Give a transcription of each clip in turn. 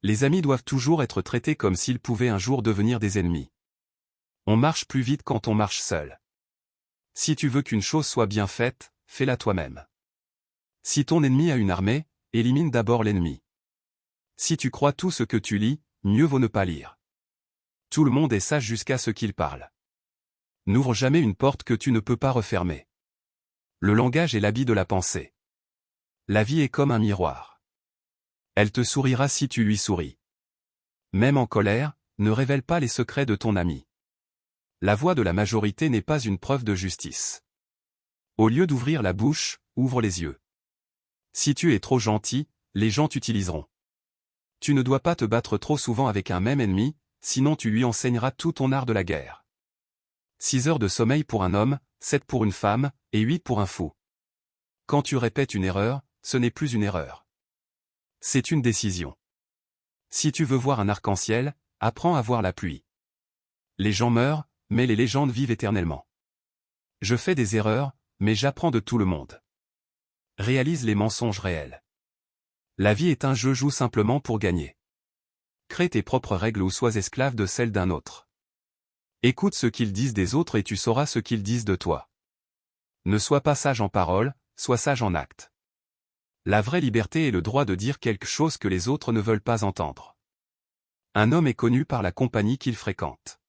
Les amis doivent toujours être traités comme s'ils pouvaient un jour devenir des ennemis. On marche plus vite quand on marche seul. Si tu veux qu'une chose soit bien faite, fais-la toi-même. Si ton ennemi a une armée, élimine d'abord l'ennemi. Si tu crois tout ce que tu lis, mieux vaut ne pas lire. Tout le monde est sage jusqu'à ce qu'il parle. N'ouvre jamais une porte que tu ne peux pas refermer. Le langage est l'habit de la pensée. La vie est comme un miroir. Elle te sourira si tu lui souris. Même en colère, ne révèle pas les secrets de ton ami. La voix de la majorité n'est pas une preuve de justice. Au lieu d'ouvrir la bouche, ouvre les yeux. Si tu es trop gentil, les gens t'utiliseront. Tu ne dois pas te battre trop souvent avec un même ennemi, sinon tu lui enseigneras tout ton art de la guerre. 6 heures de sommeil pour un homme, 7 pour une femme, et 8 pour un fou. Quand tu répètes une erreur, ce n'est plus une erreur. C'est une décision. Si tu veux voir un arc-en-ciel, apprends à voir la pluie. Les gens meurent, mais les légendes vivent éternellement. Je fais des erreurs, mais j'apprends de tout le monde. Réalise les mensonges réels. La vie est un jeu, joue simplement pour gagner. Crée tes propres règles ou sois esclave de celles d'un autre. Écoute ce qu'ils disent des autres et tu sauras ce qu'ils disent de toi. Ne sois pas sage en parole, sois sage en acte. La vraie liberté est le droit de dire quelque chose que les autres ne veulent pas entendre. Un homme est connu par la compagnie qu'il fréquente.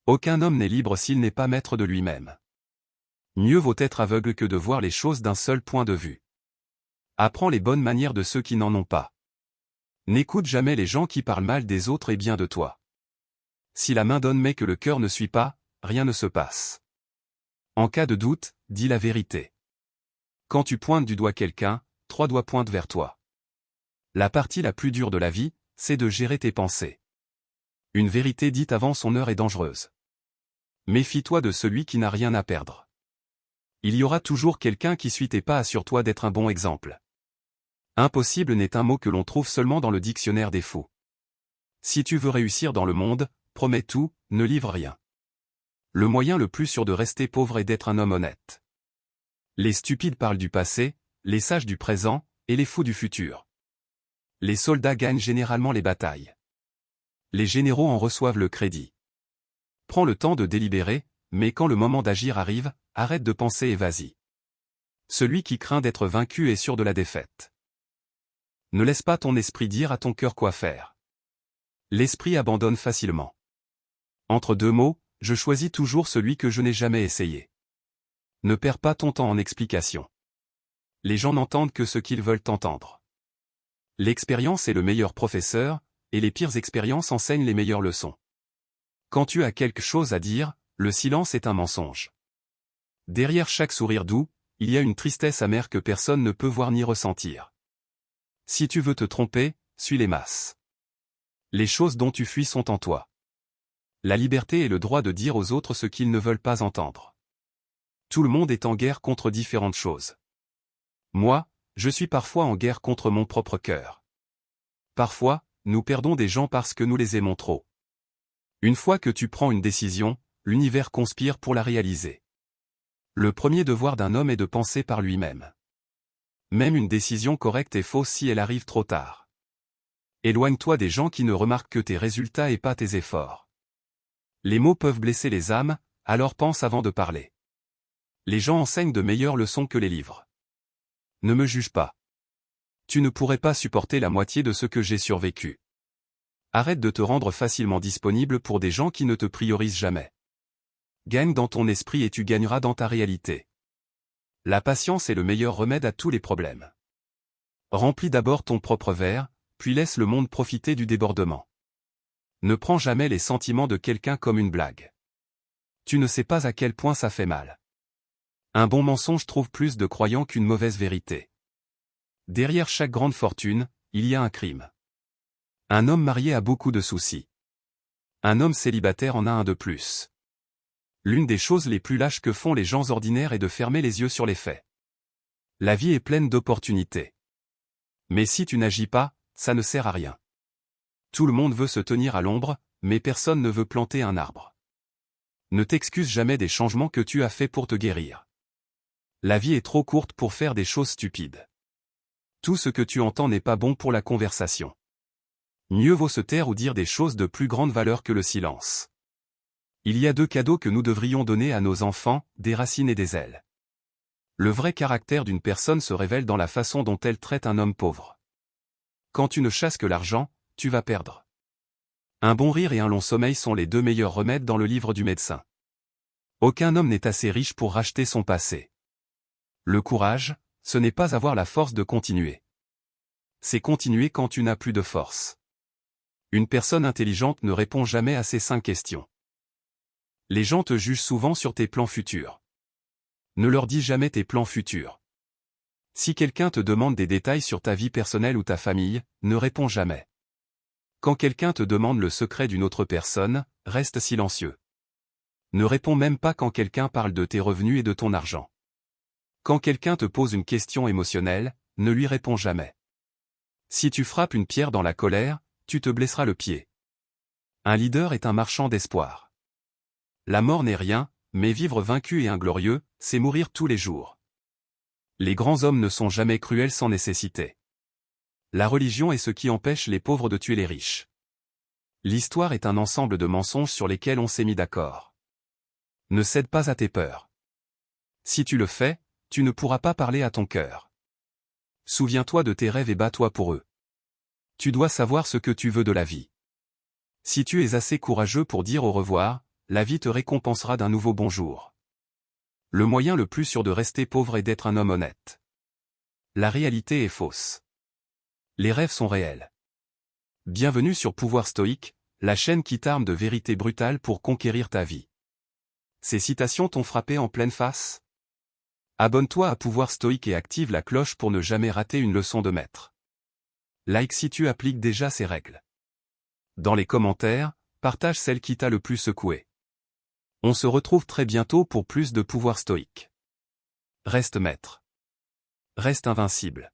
Aucun homme n'est libre s'il n'est pas maître de lui-même. Mieux vaut être aveugle que de voir les choses d'un seul point de vue. Apprends les bonnes manières de ceux qui n'en ont pas. N'écoute jamais les gens qui parlent mal des autres et bien de toi. Si la main donne mais que le cœur ne suit pas, rien ne se passe. En cas de doute, dis la vérité. Quand tu pointes du doigt quelqu'un, 3 doigts pointent vers toi. La partie la plus dure de la vie, c'est de gérer tes pensées. Une vérité dite avant son heure est dangereuse. Méfie-toi de celui qui n'a rien à perdre. Il y aura toujours quelqu'un qui suit tes pas, assure-toi d'être un bon exemple. Impossible n'est un mot que l'on trouve seulement dans le dictionnaire des fous. Si tu veux réussir dans le monde, promets tout, ne livre rien. Le moyen le plus sûr de rester pauvre est d'être un homme honnête. Les stupides parlent du passé, les sages du présent, et les fous du futur. Les soldats gagnent généralement les batailles. Les généraux en reçoivent le crédit. Prends le temps de délibérer, mais quand le moment d'agir arrive, arrête de penser et vas-y. Celui qui craint d'être vaincu est sûr de la défaite. Ne laisse pas ton esprit dire à ton cœur quoi faire. L'esprit abandonne facilement. Entre deux mots, je choisis toujours celui que je n'ai jamais essayé. Ne perds pas ton temps en explications. Les gens n'entendent que ce qu'ils veulent entendre. L'expérience est le meilleur professeur, et les pires expériences enseignent les meilleures leçons. Quand tu as quelque chose à dire, le silence est un mensonge. Derrière chaque sourire doux, il y a une tristesse amère que personne ne peut voir ni ressentir. Si tu veux te tromper, suis les masses. Les choses dont tu fuis sont en toi. La liberté est le droit de dire aux autres ce qu'ils ne veulent pas entendre. Tout le monde est en guerre contre différentes choses. Moi, je suis parfois en guerre contre mon propre cœur. Parfois, nous perdons des gens parce que nous les aimons trop. Une fois que tu prends une décision, l'univers conspire pour la réaliser. Le premier devoir d'un homme est de penser par lui-même. Même une décision correcte est fausse si elle arrive trop tard. Éloigne-toi des gens qui ne remarquent que tes résultats et pas tes efforts. Les mots peuvent blesser les âmes, alors pense avant de parler. Les gens enseignent de meilleures leçons que les livres. Ne me juge pas. Tu ne pourrais pas supporter la moitié de ce que j'ai survécu. Arrête de te rendre facilement disponible pour des gens qui ne te priorisent jamais. Gagne dans ton esprit et tu gagneras dans ta réalité. La patience est le meilleur remède à tous les problèmes. Remplis d'abord ton propre verre, puis laisse le monde profiter du débordement. Ne prends jamais les sentiments de quelqu'un comme une blague. Tu ne sais pas à quel point ça fait mal. Un bon mensonge trouve plus de croyants qu'une mauvaise vérité. Derrière chaque grande fortune, il y a un crime. Un homme marié a beaucoup de soucis. Un homme célibataire en a un de plus. L'une des choses les plus lâches que font les gens ordinaires est de fermer les yeux sur les faits. La vie est pleine d'opportunités. Mais si tu n'agis pas, ça ne sert à rien. Tout le monde veut se tenir à l'ombre, mais personne ne veut planter un arbre. Ne t'excuse jamais des changements que tu as faits pour te guérir. La vie est trop courte pour faire des choses stupides. Tout ce que tu entends n'est pas bon pour la conversation. Mieux vaut se taire ou dire des choses de plus grande valeur que le silence. Il y a 2 cadeaux que nous devrions donner à nos enfants, des racines et des ailes. Le vrai caractère d'une personne se révèle dans la façon dont elle traite un homme pauvre. Quand tu ne chasses que l'argent, tu vas perdre. Un bon rire et un long sommeil sont les 2 meilleurs remèdes dans le livre du médecin. Aucun homme n'est assez riche pour racheter son passé. Le courage, ce n'est pas avoir la force de continuer. C'est continuer quand tu n'as plus de force. Une personne intelligente ne répond jamais à ces 5 questions. Les gens te jugent souvent sur tes plans futurs. Ne leur dis jamais tes plans futurs. Si quelqu'un te demande des détails sur ta vie personnelle ou ta famille, ne réponds jamais. Quand quelqu'un te demande le secret d'une autre personne, reste silencieux. Ne réponds même pas quand quelqu'un parle de tes revenus et de ton argent. Quand quelqu'un te pose une question émotionnelle, ne lui réponds jamais. Si tu frappes une pierre dans la colère, tu te blesseras le pied. Un leader est un marchand d'espoir. La mort n'est rien, mais vivre vaincu et inglorieux, c'est mourir tous les jours. Les grands hommes ne sont jamais cruels sans nécessité. La religion est ce qui empêche les pauvres de tuer les riches. L'histoire est un ensemble de mensonges sur lesquels on s'est mis d'accord. Ne cède pas à tes peurs. Si tu le fais, tu ne pourras pas parler à ton cœur. Souviens-toi de tes rêves et bats-toi pour eux. Tu dois savoir ce que tu veux de la vie. Si tu es assez courageux pour dire au revoir, la vie te récompensera d'un nouveau bonjour. Le moyen le plus sûr de rester pauvre est d'être un homme honnête. La réalité est fausse. Les rêves sont réels. Bienvenue sur Pouvoir Stoïque, la chaîne qui t'arme de vérités brutales pour conquérir ta vie. Ces citations t'ont frappé en pleine face? Abonne-toi à Pouvoir Stoïque et active la cloche pour ne jamais rater une leçon de maître. Like si tu appliques déjà ces règles. Dans les commentaires, partage celle qui t'a le plus secoué. On se retrouve très bientôt pour plus de Pouvoir Stoïque. Reste maître. Reste invincible.